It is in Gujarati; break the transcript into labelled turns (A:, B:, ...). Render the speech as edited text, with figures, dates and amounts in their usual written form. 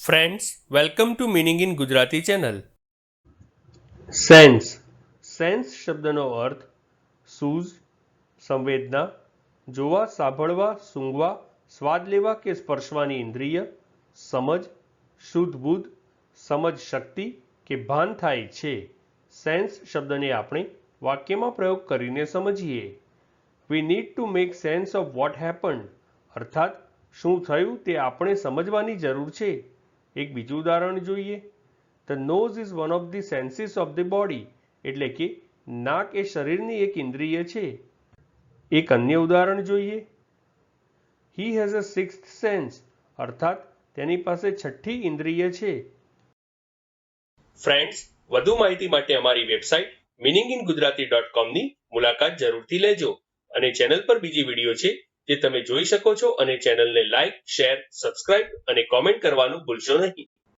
A: Friends, welcome to meaning in Gujarati channel.
B: Sense શબ્દનો અર્થ સૂઝ, સંવેદના, જોવા, સાંભળવા, સૂંઘવા, સ્વાદ લેવા કે સ્પર્શવાની ઇન્દ્રિય, સમજ, શુદ્ધ બુદ્ધ, સમજ શક્તિ કે ભાન થાય છે. સેન્સ શબ્દને આપણે વાક્યમાં પ્રયોગ કરીને સમજીએ. We need to make sense of what happened, અર્થાત શું થયું તે આપણે સમજવાની જરૂર છે. એક બીજું ઉદાહરણ જોઈએ. The nose is one of the senses of the body, એટલે કે નાક એ શરીરની એક ઇન્દ્રિય છે. એક અન્ય ઉદાહરણ જોઈએ. He has a sixth sense, અર્થાત તેની પાસે છઠ્ઠી ઇન્દ્રિય છે.
A: ફ્રેન્ડ્સ, વધુ માહિતી માટે અમારી વેબસાઇટ meaninginggujarati.com ની મુલાકાત જરૂરથી લેજો. અને ચેનલ પર બીજી વિડીયો છે જે તમે જોઈ શકો છો, અને ચેનલને લાઇક, શેર, સબસ્ક્રાઇબ અને કોમેન્ટ કરવાનું ભૂલશો નહીં.